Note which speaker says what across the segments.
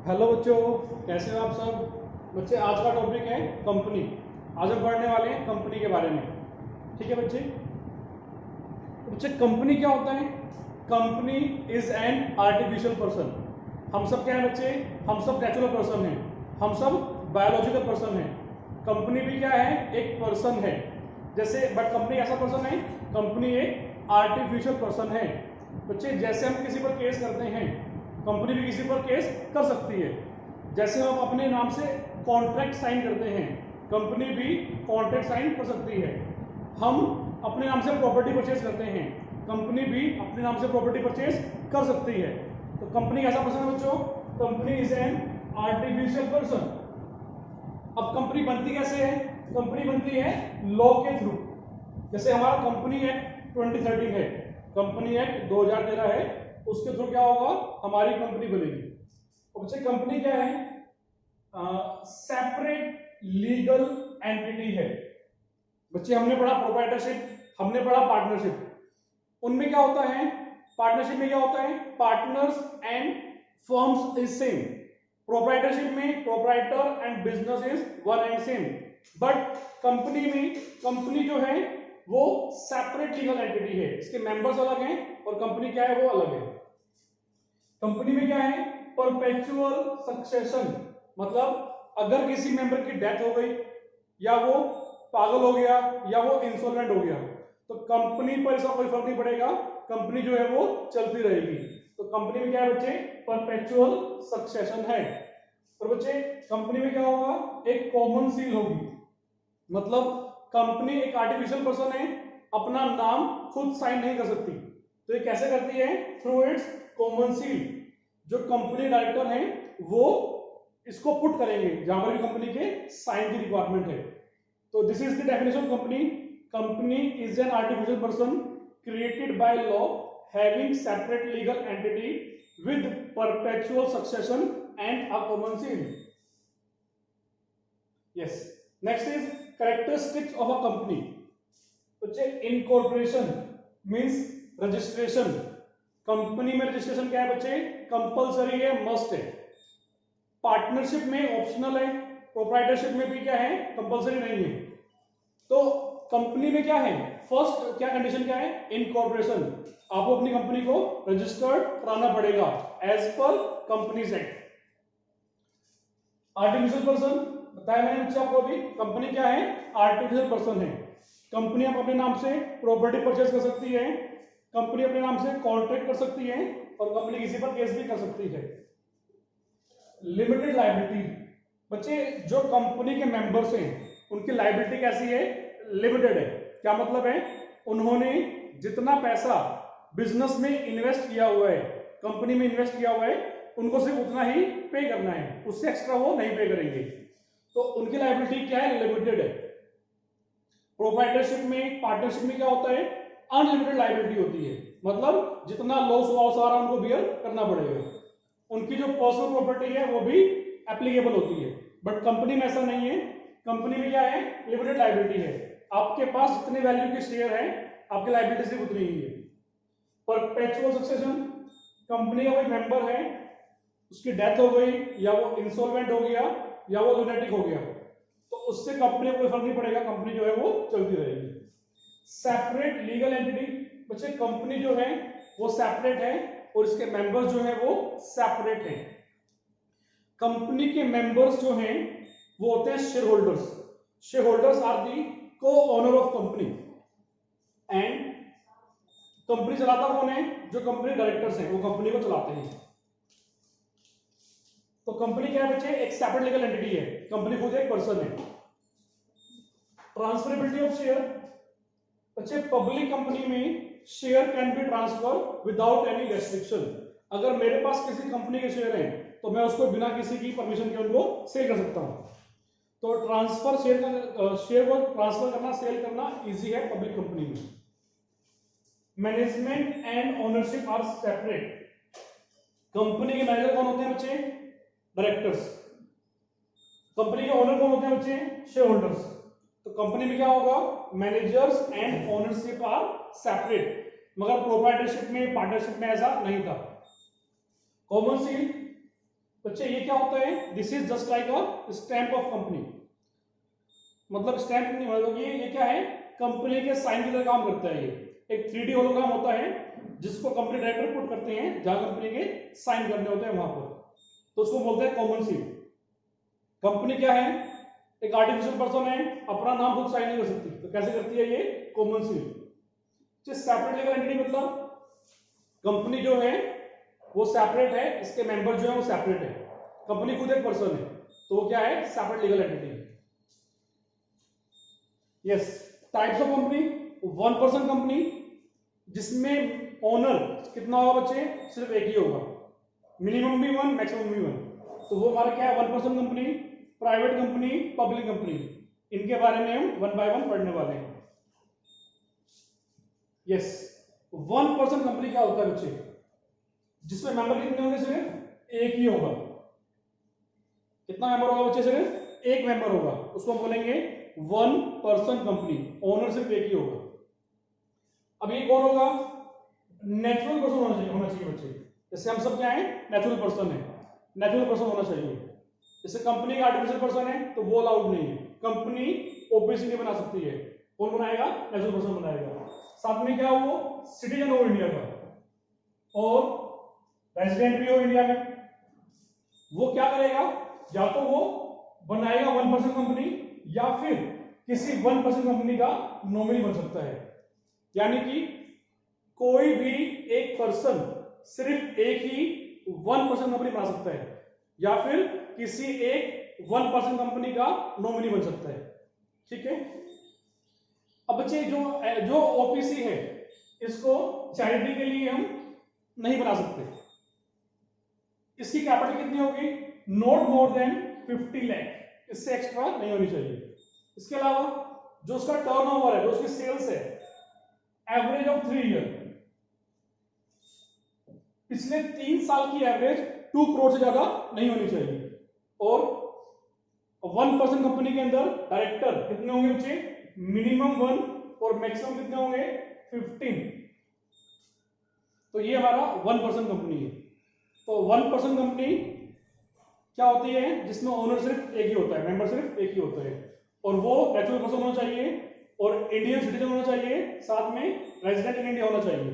Speaker 1: Hello बच्चों, कैसे हो आप सब बच्चे। आज का टॉपिक है कंपनी। आज हम पढ़ने वाले हैं कंपनी के बारे में। ठीक है बच्चे। तो बच्चे, कंपनी क्या होता है? Company is an artificial person. हम सब क्या है बच्चे? हम सब नेचुरल पर्सन हैं, हम सब बायोलॉजिकल पर्सन हैं। कंपनी भी क्या है? एक पर्सन है जैसे। बट कंपनी ऐसा पर्सन है, कंपनी एक आर्टिफिशियल पर्सन है बच्चे। जैसे हम किसी पर केस करते हैं, कंपनी भी किसी पर केस कर सकती है। जैसे हम अपने नाम से कॉन्ट्रैक्ट साइन करते हैं, कंपनी भी कॉन्ट्रैक्ट साइन कर सकती है। हम अपने नाम से प्रॉपर्टी परचेज करते हैं, कंपनी भी अपने नाम से प्रॉपर्टी परचेज कर सकती है। तो कंपनी कैसा पर्सन है बच्चों? Company is an artificial person. अब कंपनी बनती कैसे है? कंपनी बनती है लॉ के थ्रू। जैसे हमारा कंपनी एक्ट 2013 है, कंपनी एक्ट 2013 है, उसके थ्रू क्या होगा? हमारी कंपनी बनेगी। तो बच्चे, कंपनी क्या है? सेपरेट लीगल एंटिटी है बच्चे। हमने पढ़ा प्रोप्राइटरशिप, हमने पढ़ा पार्टनरशिप। उनमें क्या होता है? पार्टनरशिप में क्या होता है? Partners and firms is same. Proprietorship में proprietor and business is one and same. But company में, कंपनी जो है वो सेपरेट लीगल एंटिटी है, इसके मेंबर्स अलग हैं और कंपनी क्या है वो अलग है। कंपनी में क्या है? Perpetual succession. मतलब अगर किसी मेंबर की डेथ हो गई, या वो पागल हो गया, या वो इंसॉल्वेंट हो गया, तो कंपनी पर इसका कोई फर्क नहीं पड़ेगा, कंपनी जो है वो चलती रहेगी। तो कंपनी में क्या है बच्चे? परपेचुअल सक्सेशन है। और बच्चे, कंपनी में क्या होगा? एक कॉमन सील होगी। मतलब कंपनी एक आर्टिफिशियल पर्सन है, अपना नाम खुद साइन नहीं कर सकती, तो ये कैसे करती है? Through it's common seal. जो कंपनी डायरेक्टर हैं वो इसको पुट करेंगे जहां पर भी कंपनी के साइन की रिक्वायरमेंट है। तो this is the definition of company. Company is an artificial person created by law having separate legal entity with perpetual succession and a common seal. Yes. Next is characteristics of a company. बच्चे, incorporation means registration. Company में registration क्या है बच्चे? Compulsory है, must है। Partnership में optional है, proprietorship में भी क्या है? कंपलसरी नहीं है। तो कंपनी में क्या है? फर्स्ट क्या कंडीशन क्या है? इनकॉर्पोरेशन। आपको अपनी कंपनी को रजिस्टर्ड कराना पड़ेगा as per companies act. Artificial person बताया मैंने बच्चे आपको अभी। कंपनी क्या है? आर्टिफिशियल पर्सन है। कंपनी आप अपने नाम से प्रॉपर्टी परचेज कर सकती है, कंपनी अपने नाम से कॉन्ट्रैक्ट कर सकती है, और कंपनी किसी पर केस भी कर सकती है। Limited liability. बच्चे, जो कंपनी के मेंबर्स हैं उनकी लायबिलिटी कैसी है? लिमिटेड है। क्या मतलब है? उन्होंने जितना पैसा बिजनेस में इन्वेस्ट किया हुआ है, कंपनी में इन्वेस्ट किया हुआ है, उनको सिर्फ उतना ही पे करना है, उससे एक्स्ट्रा वो नहीं पे करेंगे। तो उनकी लायबिलिटी क्या है? लिमिटेड है। प्रोप्राइटरशिप में, पार्टनरशिप में क्या होता है? अनलिमिटेड लायबिलिटी होती है। मतलब जितना लॉस हुआ सारा उनको बियर करना पड़ेगा। उनकी जो पर्सनल प्रॉपर्टी है वो भी एप्लीकेबल होती है। बट कंपनी में ऐसा नहीं है। कंपनी में क्या है? लिमिटेड लायबिलिटी है। आपके पास जितने वैल्यू के शेयर है, आपकी लायबिलिटी सिर्फ उतनी ही है। Perpetual succession. कंपनी का कोई मेंबर है, उसकी डेथ हो गई, या वो इंसॉल्वेंट हो गया, या वो लुनेटिक हो गया, तो उससे कंपनी को कोई फर्क नहीं पड़ेगा, कंपनी जो है वो चलती रहेगी। Separate legal entity. बच्चे, कंपनी जो है वो सेपरेट है और इसके मेंबर्स जो है वो सेपरेट हैं। कंपनी के मेंबर्स जो हैं वो होते हैं share holders. Share holders are the co-owner of company. And company चलाता कौन है? जो कंपनी डायरेक्टर्स हैं वो कंपनी को चलाते हैं। तो कंपनी क्या है बच्चे? एक सेपरेट लीगल एंटिटी है, कंपनी खुद एक पर्सन है। Transferability of share. बच्चे, पब्लिक कंपनी में share can be transfer without any restriction. अगर मेरे पास किसी कंपनी के शेयर हैं तो मैं उसको बिना किसी की परमिशन के उनको सेल कर सकता हूं। तो ट्रांसफर शेयर को ट्रांसफर करना, सेल करना इजी है पब्लिक कंपनी में। Management and ownership are separate. Company के मैनेजर कौन होते हैं बच्चे? डायरेक्टर्स। कंपनी के ओनर कौन होते हैं बच्चे? Share holders. तो कंपनी में क्या होगा? Managers and ownership are separate. मगर प्रोप्राइटरशिप में, पार्टनरशिप में ऐसा नहीं था। Common seal. बच्चे ये क्या होता है, this is just like a stamp of company, मतलब स्टैंप नहीं, मतलब ये क्या है, कंपनी के साइन की तरह काम करता है। ये एक 3D होलोग्राम होता है जिसको कंपनी डायरेक्टर पुट करते हैं जहां कंपनी के साइन करने होते हैं वहां पर, तो उसको बोलते हैं कॉमन सील। कंपनी क्या है, एक आर्टिफिशियल पर्सन है, अपना नाम खुद साइन नहीं कर सकती, तो कैसे करती है ये, common seal. Separate legal entity मतलब कंपनी जो है वो सेपरेट है, इसके मेंबर जो है वो सेपरेट है, कंपनी खुद एक पर्सन है, तो वो क्या है, separate legal entity. Yes, types of company, one person company जिसमें ओनर कितना होगा बच्चे, सिर्फ एक ही होगा, मिनिमम भी वन, मैक्सिमम भी वन, तो वो हमारा क्या है, one person company. Private company, public company, इनके बारे में हम वन बाय वन पढ़ने वाले हैं। यस, वन पर्सन कंपनी क्या होता है बच्चे, जिसमें मेंबर कितने होंगे, सिर्फ एक ही होगा। कितना मेंबर होगा बच्चे, सिर्फ एक मेंबर होगा, उसको हम बोलेंगे वन पर्सन कंपनी, ओनर सिर्फ एक ही होगा। अब ये कौन होगा, नेचुरल पर्सन होना चाहिए बच्चे, जैसे हम सब क्या है, नेचुरल पर्सन है, नेचुरल पर्सन होना चाहिए। जैसे कंपनी का आर्टिफिशियल पर्सन है तो वो अलाउड नहीं है, कंपनी ओबीसी नहीं बना सकती है, कौन बनाएगा, नेचुरल पर्सन बनाएगा। साथ में क्या, वो सिटीजन हो इंडिया का और रेजिडेंट भी हो इंडिया में, वो क्या करेगा, या तो वो बनाएगा वन पर्सन कंपनी या फिर किसी वन पर्सन कंपनी का नॉमिनी बन सकता है। यानी कि कोई भी एक पर्सन सिर्फ एक ही वन पर्सन कंपनी बना सकता है या फिर किसी एक वन पर्सन कंपनी का नॉमिनी बन सकता है। ठीक है, अब बच्चे जो ओपीसी है इसको चैरिटी के लिए हम नहीं बना सकते, इसकी कैपिटल कितनी होगी, नॉट मोर देन 50 लाख, इससे एक्स्ट्रा नहीं होनी चाहिए। इसके अलावा जो उसका टर्नओवर है, जो उसकी सेल्स है, एवरेज ऑफ 3 ईयर, पिछले 3 साल की एवरेज 2 करोड़ से ज्यादा नहीं होनी चाहिए। और वन पर्सन कंपनी के अंदर डायरेक्टर कितने होंगे बच्चे, मिनिमम 1 और मैक्सिमम कितने होंगे, 15। तो ये हमारा वन पर्सन कंपनी है। तो वन पर्सन कंपनी क्या होती है, जिसमें ओनर सिर्फ एक ही होता है, मेंबर सिर्फ एक ही होता है, और वो नेचुरल पर्सन होना चाहिए और इंडियन सिटीजन होना चाहिए, साथ में रेजिडेंट इन इंडिया होना चाहिए।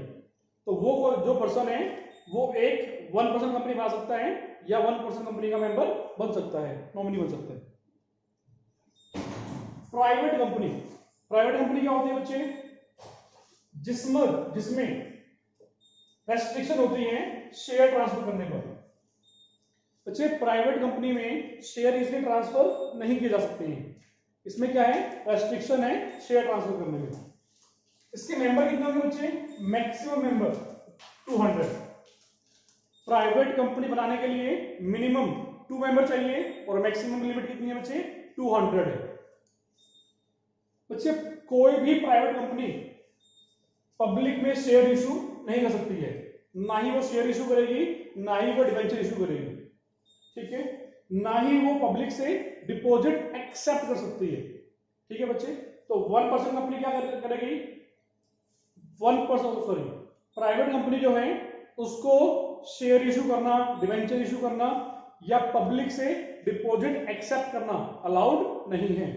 Speaker 1: तो वो जो पर्सन है वो एक वन पर्सन कंपनी बना सकता है या वन पर्सन कंपनी का मेंबर बन सकता है, नॉमिनी बन सकता है। प्राइवेट कंपनी, प्राइवेट कंपनी क्या होती है बच्चे, जिसमें रेस्ट्रिक्शन होती है शेयर ट्रांसफर करने पर। बच्चे प्राइवेट कंपनी में शेयर इजीली ट्रांसफर नहीं किए जा सकते हैं, इसमें क्या है, रेस्ट्रिक्शन है शेयर ट्रांसफर करने में। इसके मेंबर कितने होंगे बच्चे, मैक्सिमम मेंबर 200। प्राइवेट कंपनी बनाने के लिए मिनिमम 2 मेंबर चाहिए और मैक्सिमम लिमिट कितनी है बच्चे, 200 है। बच्चे कोई भी प्राइवेट कंपनी पब्लिक में शेयर इशू नहीं कर सकती है, ना ही वो शेयर इशू करेगी, ना ही वो डिबेंचर इशू करेगी। ठीक है, ना ही वो पब्लिक से डिपॉजिट एक्सेप्ट कर सकती है। ठीक है बच्चे, तो वन पर्सन कंपनी क्या करेगी, प्राइवेट कंपनी जो है उसको शेयर इशू करना, डिबेंचर इशू करना या पब्लिक से डिपॉजिट एक्सेप्ट करना अलाउड नहीं है।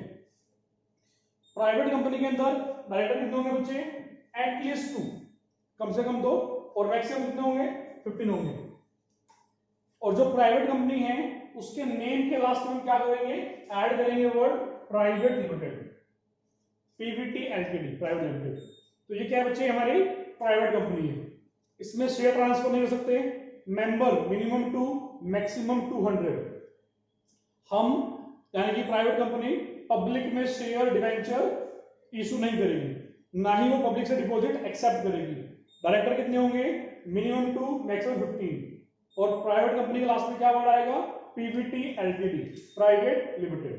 Speaker 1: प्राइवेट कंपनी के अंदर डायरेक्टर कितने होंगे बच्चे, एटलीस्ट 2, कम से कम 2, और मैक्सिमम कितने होंगे, 15 होंगे। और जो प्राइवेट कंपनी है उसके नेम के लास्ट में हम क्या करेंगे, ऐड करेंगे word private limited, Pvt LTD, private limited. तो ये क्या है बच्चे, हमारी प्राइवेट कंपनी है, इसमें शेयर ट्रांसफर नहीं कर सकते, मेंबर मिनिमम 2, मैक्सिमम 200। हम यानी कि प्राइवेट कंपनी पब्लिक में शेयर डिबेंचर इशू नहीं करेगी, ना ही वो पब्लिक से डिपॉजिट एक्सेप्ट करेगी। डायरेक्टर कितने होंगे, मिनिमम 2, मैक्सिमम 15। और प्राइवेट कंपनी के लास्ट में क्या वर्ड आएगा, Pvt LTD, private limited.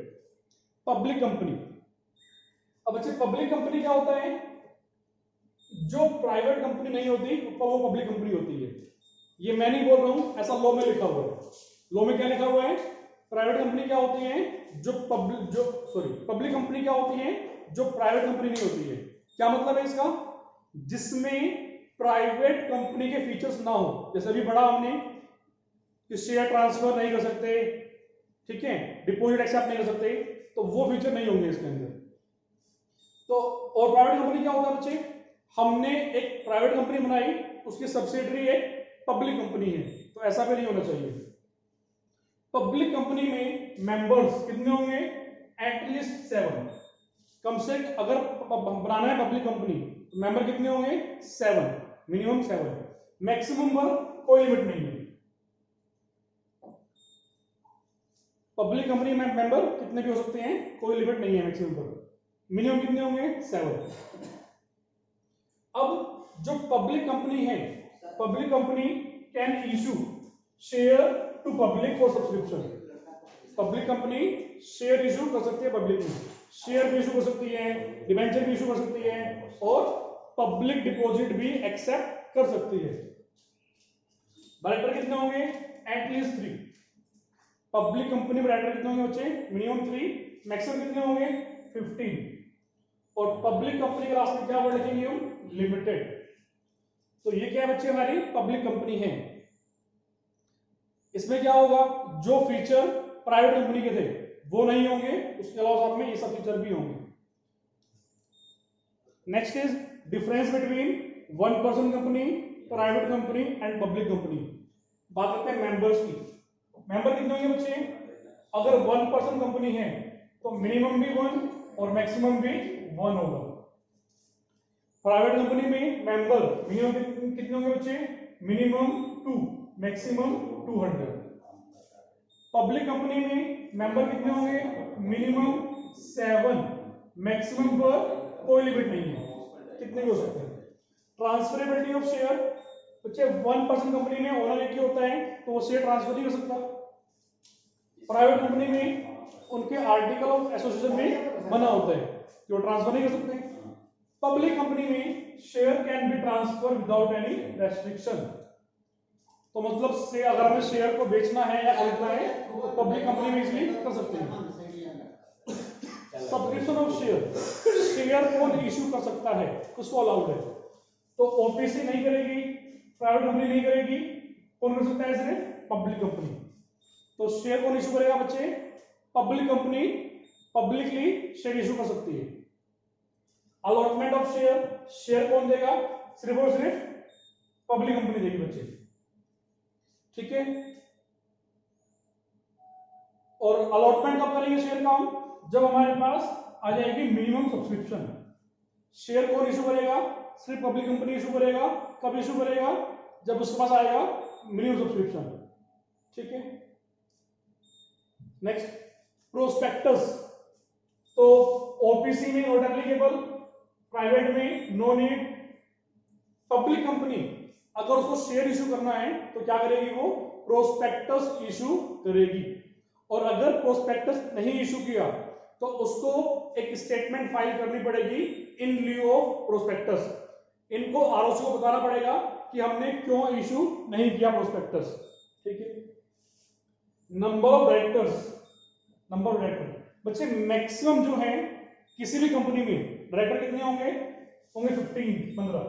Speaker 1: Public company, अब बच्चे पब्लिक कंपनी क्या होता है, जो प्राइवेट कंपनी नहीं होती वो पब्लिक कंपनी होती है। ये मैं नहीं बोल रहा हूं, ऐसा लॉ में लिखा हुआ है। लॉ में क्या लिखा हुआ है, प्राइवेट कंपनी क्या होती है, पब्लिक कंपनी क्या होती है, जो प्राइवेट कंपनी नहीं होती है। क्या मतलब है इसका, जिसमें प्राइवेट कंपनी के फीचर्स ना हो। जैसे अभी बड़ा हमने कि शेयर ट्रांसफर नहीं कर सकते, ठीक है, डिपॉजिट एक्सेप्ट नहीं कर सकते, तो वो फीचर नहीं होंगे इसके अंदर। तो और प्राइवेट कंपनी क्या होता है बच्चे, हमने एक प्राइवेट कंपनी बनाई, उसकी सब्सिडरी एक पब्लिक कंपनी है, तो ऐसा भी नहीं होना चाहिए। पब्लिक कंपनी में मेंबर्स कितने होंगे, एटलीस्ट 7, कम से अगर बनाना है पब्लिक कंपनी तो मेंबर कितने होंगे, 7, मिनिमम 7, मैक्सिमम पर कोई लिमिट नहीं है। पब्लिक कंपनी में मेंबर कितने भी हो सकते हैं, कोई लिमिट नहीं है मैक्सिमम पर, मिनिमम कितने होंगे, 7। अब जो पब्लिक कंपनी है, public company can issue share to public for subscription. Public company share issue कर सकती है, पब्लिक में शेयर भी इशू कर सकती है, डिबेंचर भी इशू कर सकती है, और पब्लिक डिपॉजिट भी एक्सेप्ट कर सकती है। डायरेक्टर कितने होंगे, एटलीस्ट 3। पब्लिक कंपनी में डायरेक्टर कितने होंगे बच्चे, मिनिमम 3, मैक्सिमम कितने होंगे, 15। और पब्लिक कंपनी के लास्ट में क्या वर्ड लिखेंगे हम, लिमिटेड। तो ये क्या है बच्चे, हमारी पब्लिक कंपनी है। इसमें क्या होगा, जो फीचर प्राइवेट कंपनी के थे वो नहीं होंगे, उसके अलावा साथ में ये सब फीचर भी होंगे। Next is difference between one person company, private company and public company. बात करते हैं मेंबर्स की। मेंबर कितने होंगे बच्चे, अगर वन पर्सन कंपनी है तो मिनिमम भी 1 और मैक्सिमम भी 1 होगा। प्राइवेट कंपनी में मेंबर मिनिमम कितने होंगे बच्चे, मिनिमम 2, मैक्सिमम 200। पब्लिक कंपनी में मेंबर कितने होंगे, मिनिमम 7, मैक्सिमम पर कोई लिमिट नहीं है, कितने भी हो सकते हैं। ट्रांसफरेबिलिटी ऑफ शेयर बच्चे, वन पर्सन कंपनी में ओनर एक ही होता है तो वो शेयर ट्रांसफर नहीं कर सकता। प्राइवेट कंपनी में उनके आर्टिकल ऑफ एसोसिएशन में बना होता है कि वो ट्रांसफर नहीं कर सकते। पब्लिक कंपनी में share can be transfer without any restriction. तो मतलब से अगर हमें शेयर को बेचना है या खरीदना है तो पब्लिक कंपनी में इजीली कर सकते हैं। सब्सक्रिप्शन ऑफ शेयर, शेयर कौन इश्यू कर सकता है, उसको अलाउड है। तो ओपीसी नहीं करेगी, प्राइवेट कंपनी नहीं करेगी, कौन कर सकता है, सिर्फ पब्लिक कंपनी। तो शेयर कौन इश्यू करेगा बच्चे, public company publicly share issue कर सकती है। अलॉटमेंट ऑफ शेयर, शेयर कौन देगा, सिर्फ और सिर्फ पब्लिक कंपनी देगी बच्चे, ठीक है। और अलॉटमेंट कब करेंगे शेयर का हम, जब हमारे पास आ जाएगी मिनिमम सब्सक्रिप्शन। शेयर कौन इशू करेगा, सिर्फ पब्लिक कंपनी इशू करेगा। कब इशू करेगा, जब उसके पास आएगा मिनिमम सब्सक्रिप्शन, ठीक है। नेक्स्ट प्रोस्पेक्टस, तो ओपीसी में नॉट एप्लीकेबल, प्राइवेट में नो नीड। पब्लिक कंपनी अगर उसको शेयर इशू करना है तो क्या करेगी, वो प्रोस्पेक्टस इशू करेगी। और अगर प्रोस्पेक्टस नहीं इशू किया तो उसको एक स्टेटमेंट फाइल करनी पड़ेगी इन लिeu ऑफ प्रोस्पेक्टस। इनको आरओसी को बताना पड़ेगा कि हमने क्यों इशू नहीं किया प्रोस्पेक्टस, ठीक है। Number of directors, number of director बच्चे, मैक्सिमम जो है किसी भी कंपनी में डायरेक्टर कितने होंगे, 15,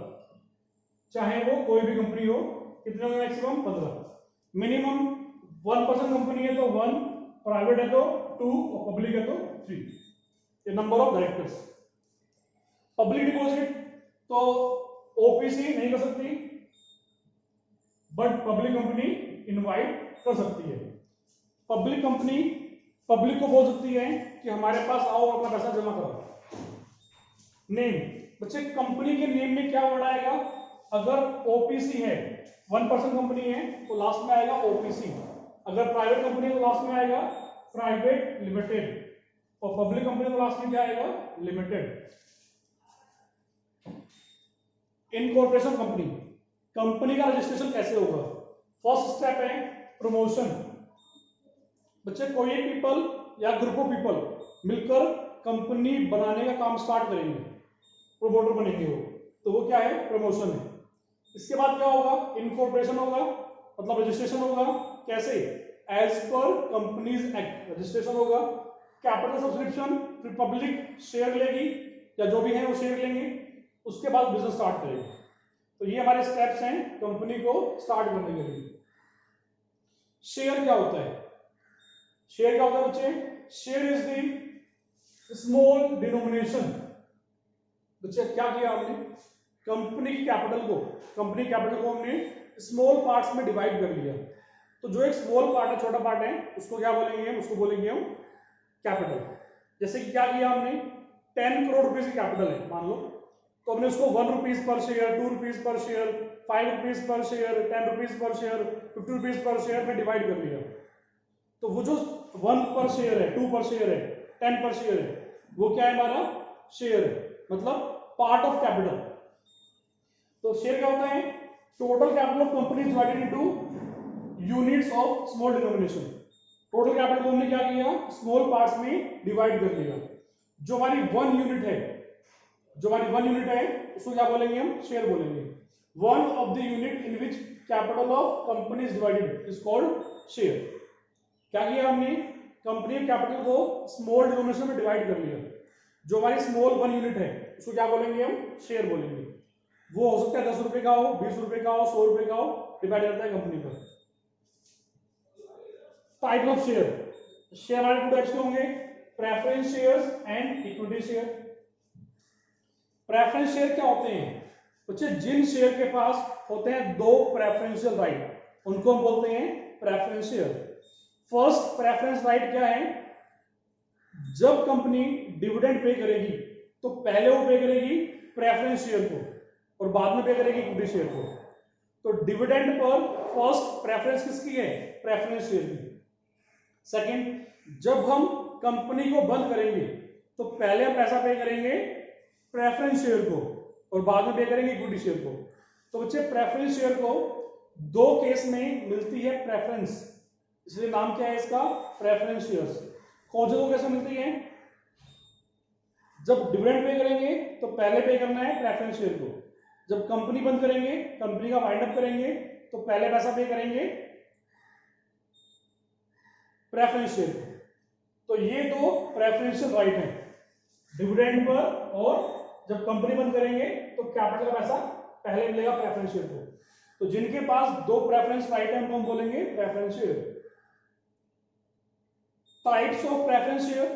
Speaker 1: चाहे वो कोई भी कंपनी हो, कितने होंगे maximum 15। Minimum one person company है तो 1, प्राइवेट है तो 2 और पब्लिक है तो 3। ये number of directors. Public deposit तो ओपीसी नहीं कर सकती, बट पब्लिक कंपनी इनवाइट कर सकती है। पब्लिक कंपनी पब्लिक को बोल सकती है कि हमारे पास आओ, अपना पैसा जमा करो। नेम बच्चे, कंपनी के नेम में क्या वर्ड आएगा, अगर ओपीसी है, वन पर्सन कंपनी है तो लास्ट में आएगा ओपीसी। अगर प्राइवेट कंपनी है तो लास्ट में आएगा प्राइवेट लिमिटेड, और पब्लिक कंपनी तो लास्ट में क्या आएगा, लिमिटेड। इनकॉर्पोरेशन कंपनी, कंपनी का रजिस्ट्रेशन कैसे होगा, फर्स्ट स्टेप है प्रमोशन। बच्चे, कोई एक पीपल या ग्रुप ऑफ पीपल मिलकर कंपनी बनाने का काम स्टार्ट करेंगे, प्रोमोटर बनेंगे वो, तो वो क्या है, प्रमोशन है। इसके बाद क्या होगा, इनकॉर्पोरेशन होगा, मतलब रजिस्ट्रेशन होगा। कैसे, as per companies act registration होगा। कैपिटल सब्सक्रिप्शन, फिर पब्लिक शेयर लेगी या जो भी है वो शेयर लेंगे, उसके बाद बिजनेस स्टार्ट करेंगे। तो ये हमारे स्टेप्स हैं कंपनी को स्टार्ट करने के लिए। शेयर क्या होता है? शेयर क्या होता है बच्चे? Share is the small denomination. बच्चे क्या किया हमने? कंपनी कैपिटल को हमने स्मॉल पार्ट्स में डिवाइड कर लिया। तो जो एक स्मॉल पार्ट है, छोटा पार्ट है, उसको क्या बोलेंगे हम? उसको बोलेंगे हम कैपिटल। जैसे कि क्या किया हमने? 10 करोड़ रुपए की कैपिटल है मान लो, तो हमने उसको 1 rupees per share, 2 rupees per share, 5 rupees per share, 10 rupees per share, 50 rupees per share में डिवाइड कर लिया। तो वो जो 1 पर शेयर है, 2 पर शेयर है, 10 पर शेयर है, वो क्या है? हमारा शेयर है, मतलब पार्ट ऑफ कैपिटल। तो शेयर क्या होता है? Total capital of company divided into units of small denomination. Total capital को हमने क्या किया? स्मॉल पार्ट्स में डिवाइड कर लिया। जो हमारी 1 यूनिट है, उसको क्या बोलेंगे हम? शेयर बोलेंगे। One of the unit in which capital of company is divided is called share. क्या किया हमने? कंपनी कैपिटल को स्मॉल डिनोमिनेशन में डिवाइड कर लिया। जो हमारी स्मॉल 1 यूनिट है, उसको क्या बोलेंगे हम? शेयर बोलेंगे। वो हो सकता है 10 रुपए का हो, 20 रुपए का हो, 100 रुपए का हो, डिवाइड करता है कंपनी पर। टाइप ऑफ शेयर हमारे 2 टाइप्स के होंगे, preference shares and equity share. Preference share क्या होते हैं बच्चे? जिन शेयर के पास होते हैं 2 प्रेफरेंशियल राइट, उनको हम बोलते हैं preference share. First preference right क्या है? जब कंपनी डिविडेंड पे करेगी तो पहले वो पे करेगी प्रेफरेंस शेयर को और बाद में पे करेगी इक्विटी शेयर को। तो डिविडेंड पर फर्स्ट प्रेफरेंस किसकी है? प्रेफरेंस शेयर की। सेकंड, जब हम कंपनी को बंद करेंगे तो पहले हम पैसा पे करेंगे प्रेफरेंस शेयर को और बाद में पे करेंगे इक्विटी शेयर को। तो बच्चे प्रेफरेंस शेयर को 2 केस में मिलती है प्रेफरेंस, इसलिए नाम क्या है इसका? Preference shares. कौन से 2 कैसे मिलती है? जब डिविडेंड पे करेंगे तो पहले पे करना है प्रेफरेंस शेयर को, जब कंपनी बंद करेंगे, कंपनी का वाइंड अप करेंगे, तो पहले पैसा पे करेंगे प्रेफरेंस शेयर को। तो ये 2 प्रेफरेंशियल राइट हैं, डिविडेंड पर, और जब कंपनी बंद करेंगे तो कैपिटल का पैसा पहले मिलेगा प्रेफरेंस शेयर को। तो जिनके पास 2 प्रेफरेंस राइट है उनको हम बोलेंगे preference share. Types of preference share,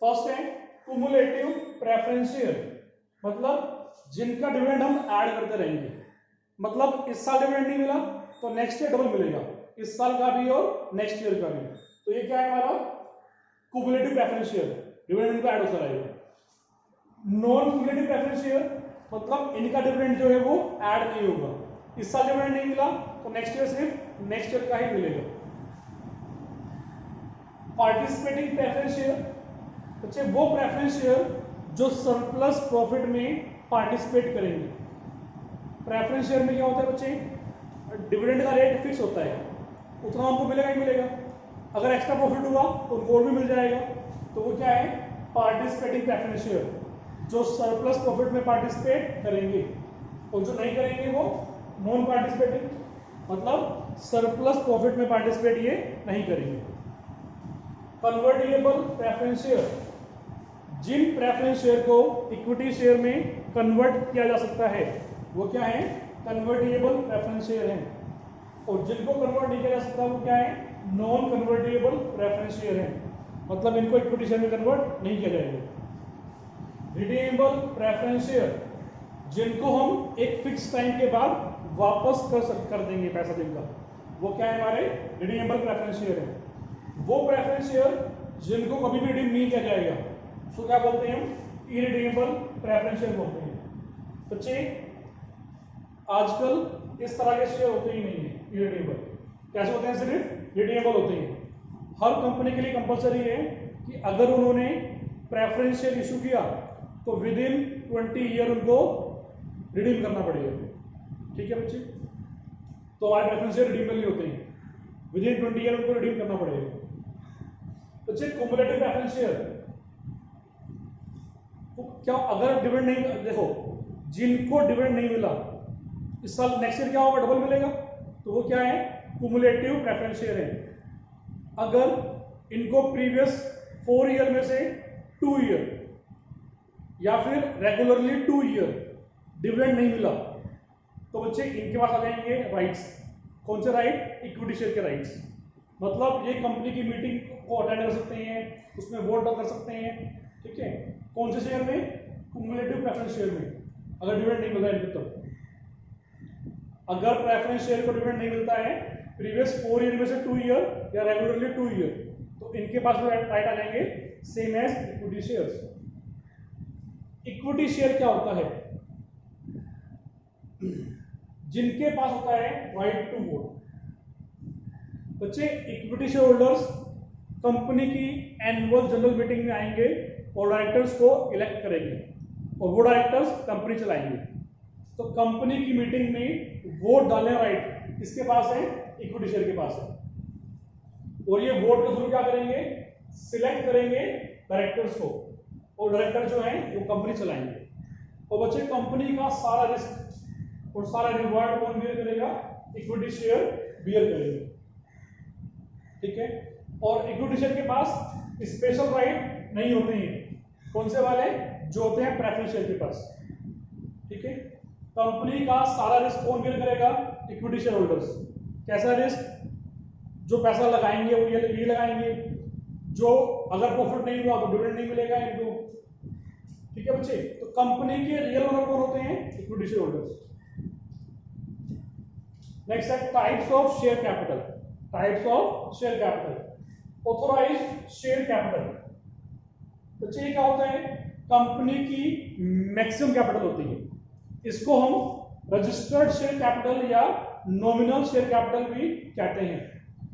Speaker 1: first है कुमुलेटिव प्रेफरेंस शेयर, मतलब जिनका डिविडेंड हम ऐड करते रहेंगे। मतलब इस साल डिविडेंड नहीं मिला तो नेक्स्ट ईयर डबल मिलेगा, इस साल का भी और नेक्स्ट ईयर का भी। तो ये क्या है हमारा? कुमुलेटिव प्रेफरेंस शेयर, डिविडेंड इनका ऐड होता रहेगा। नॉन कुमुलेटिव प्रेफरेंस शेयर, मतलब इनका डिविडेंड जो है वो ऐड नहीं होगा, इस साल डिविडेंड नहीं मिला तो नेक्स्ट ईयर सिर्फ नेक्स्ट ईयर का ही मिलेगा। पार्टिसिपेटिंग प्रेफरेंस शेयर, बच्चे वो प्रेफरेंस शेयर जो सरप्लस प्रॉफिट में पार्टिसिपेट करेंगे। प्रेफरेंस शेयर में क्या होता है बच्चे? डिविडेंड का रेट फिक्स होता है, उतना उनको मिलेगा ही मिलेगा। अगर एक्स्ट्रा प्रॉफिट हुआ तो उनको और भी मिल जाएगा। तो वो क्या है? पार्टिसिपेटिंग प्रेफरेंस शेयर, जो सरप्लस प्रॉफिट में पार्टिसिपेट करेंगे, और जो नहीं करेंगे वो नॉन पार्टिसिपेटिंग, मतलब सरप्लस प्रॉफिट में पार्टिसिपेट ये नहीं करेंगे। कन्वर्टिबल प्रेफरेंस शेयर, जिन प्रेफरेंस शेयर को इक्विटी शेयर में कन्वर्ट किया जा सकता है वो क्या है? कन्वर्टिबल प्रेफरेंस शेयर है। और जिनको कन्वर्ट नहीं किया जा सकता वो क्या है? नॉन कन्वर्टिबल प्रेफरेंस शेयर है, मतलब इनको इक्विटी शेयर में कन्वर्ट नहीं किया जाएगा। रिडीमेबल प्रेफरेंस शेयर, जिनको हम एक फिक्स टाइम के बाद वापस कर देंगे पैसा जिनका, वो क्या है? हमारे रिडीमेबल प्रेफरेंस शेयर है। वो प्रेफरेंस शेयर जिनको कभी भी रिडीम नहीं किया जाएगा उसको क्या बोलते हैं? हम इरिडीमेबल प्रेफरेंस शेयर बोलते हैं। बच्चे आजकल इस तरह के शेयर होते ही नहीं है इरिडीमेबल। कैसे होते हैं? सिर्फ रिडीमेबल होते हैं। हर कंपनी के लिए कंपलसरी है कि अगर उन्होंने प्रेफरेंस शेयर इशू किया तो विद इन 20 ईयर उनको रिडीम करना पड़ेगा। ठीक है बच्चे? तो हमारे प्रेफरेंस शेयर रिडीमेबल नहीं होते हैं, विद इन 20 ईयर उनको रिडीम करना पड़ेगा। बच्चे कुमुलेटिव प्रेफरेंस शेयर, क्या अगर डिविडेंड नहीं, देखो जिनको डिविडेंड नहीं मिला इस साल नेक्स्ट ईयर क्या होगा? डबल मिलेगा। तो वो क्या है? कुमुलेटिव प्रेफरेंस शेयर है। अगर इनको प्रीवियस 4 ईयर में से 2 ईयर या फिर रेगुलरली 2 ईयर डिविडेंड नहीं मिला तो बच्चे इनके पास आ जाएंगे राइट्स। कौन से राइट? इक्विटी शेयर के राइट्स। मतलब ये कंपनी की मीटिंग को अटेंड कर सकते हैं, उसमें वोट कर सकते हैं, ठीक है। कौन से शेयर में? क्युमुलेटिव प्रेफरेंस शेयर में, अगर डिविडेंड नहीं मिल रहा है इनको। तो अगर प्रेफरेंस शेयर को डिविडेंड नहीं मिलता है प्रीवियस 4 ईयर में से 2 ईयर या रेगुलरली 2 ईयर, तो इनके पास भी राइट आ जाएंगे same as equity shares. Equity share क्या होता है? जिनके पास होता है राइट टू वोट। बच्चे, इक्विटी शेयर होल्डर्स कंपनी की एनुअल जनरल मीटिंग में आएंगे और डायरेक्टर्स को इलेक्ट करेंगे और वो डायरेक्टर्स कंपनी चलाएंगे। तो कंपनी की मीटिंग में वोट डालने राइट किसके पास है? इक्विटी शेयर के पास है। और ये वोट के थ्रू क्या करेंगे? सिलेक्ट करेंगे डायरेक्टर्स को, और डायरेक्टर जो है वो कंपनी चलाएंगे। और बच्चे, कंपनी का सारा रिस्क और सारा रिवॉर्ड कौन बियर करेगा? इक्विटी शेयर बियर करेगा, ठीक है। और इक्विटी शेयर के पास स्पेशल राइट नहीं होते हैं। कौन से वाले? जो होते हैं प्रेफरेंस शेयर के पास, ठीक है। कंपनी का सारा रिस्क कौन बियर करेगा? Equity share holders. कैसा रिस्क? जो पैसा लगाएंगे वो ये लगाएंगे, जो अगर प्रॉफिट नहीं हुआ तो डिविडेंड नहीं मिलेगा इनको, ठीक है बच्चे। तो कंपनी के रियल ओनर कौन होते हैं? Equity share holders. नेक्स्ट है types of share capital. Types of share capital. Authorised share capital. बच्चे, ये क्या होता है? कंपनी की मैक्सिमम कैपिटल होती है। इसको हम रजिस्टर्ड शेयर कैपिटल या नॉमिनल शेयर कैपिटल भी कहते हैं।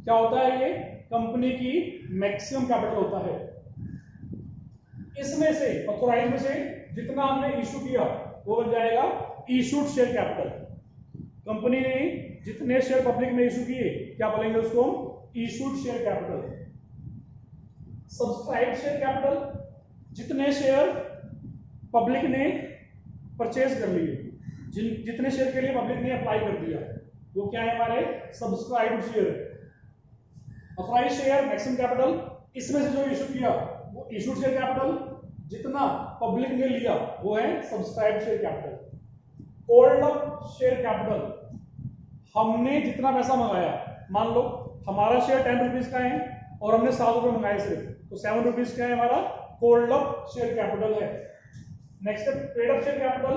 Speaker 1: क्या होता है ये? कंपनी की मैक्सिमम कैपिटल होता है। इसमें से ऑथोराइज में से जितना हमने इशू किया वो बन जाएगा इशूड शेयर कैपिटल। कंपनी ने जितने शेयर पब्लिक में इशू किए क्या बोलेंगे उसको? Issued share capital. Subscribe share capital, जितने शेयर पब्लिक ने परचेज कर लिए, जितने शेयर के लिए पब्लिक ने अप्लाई कर दिया, वो क्या है? हमारे subscribe share. Authorise share maximum capital, इसमें से जो इशू किया वो इशूड शेयर कैपिटल, जितना पब्लिक ने लिया वो है subscribe share capital. Hold up share capital, हमने जितना पैसा मंगाया, मान लो हमारा शेयर 10 रुपीज का है और हमने 7 रुपए मंगाए सिर्फ, तो 7 रुपीज का है हमारा होल्ड अप शेयर कैपिटल है। नेक्स्ट है पेड अप शेयर कैपिटल,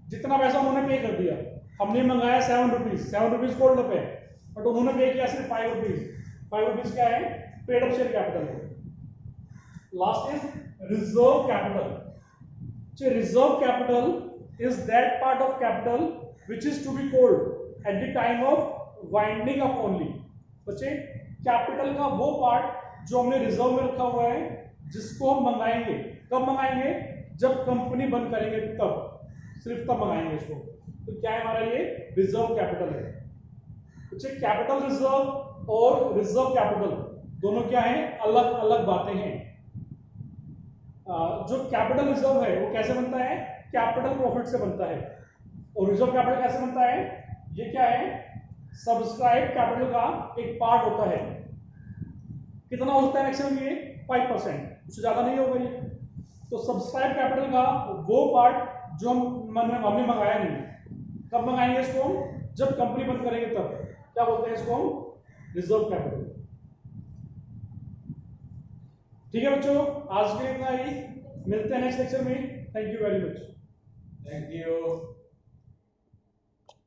Speaker 1: जितना पैसा उन्होंने पे कर दिया, हमने मंगाया 7 रुपीज होल्ड अप है, बट उन्होंने पे किया सिर्फ 5 रुपीज क्या है? पेड अप शेयर कैपिटल है। Last is reserve capital. Reserve capital is that part of capital which is to be called at the time of winding up only. बच्चे, capital का वो part जो हमने रिजर्व में रखा हुआ है, जिसको हम मंगाएंगे। कब मंगाएंगे? जब कंपनी बंद करेंगे तब, सिर्फ तब मंगाएंगे इसको। तो क्या है हमारा? ये रिजर्व कैपिटल है। बच्चे, कैपिटल रिजर्व और रिजर्व कैपिटल दोनों क्या है? अलग अलग बातें हैं। जो कैपिटल रिजर्व है वो कैसे बनता है? कैपिटल प्रॉफिट से बनता है। और रिजर्व कैपिटल कैसे बनता है? ये क्या है? सब्सक्राइब कैपिटल का एक पार्ट होता है। कितना हो सकता है मैक्सिमम? ये 5%, उससे ज्यादा नहीं होगा ये। तो सब्सक्राइब कैपिटल का वो पार्ट जो हमने मंगाया नहीं, कब मंगाएंगे इसको हम? जब कंपनी बंद करेंगे तब। क्या बोलते हैं इसको हम? Reserve capital. ठीक है बच्चों, आज के लिए इतना ही। मिलते हैं नेक्स्ट लेक्चर में। Thank you very much.
Speaker 2: Thank you.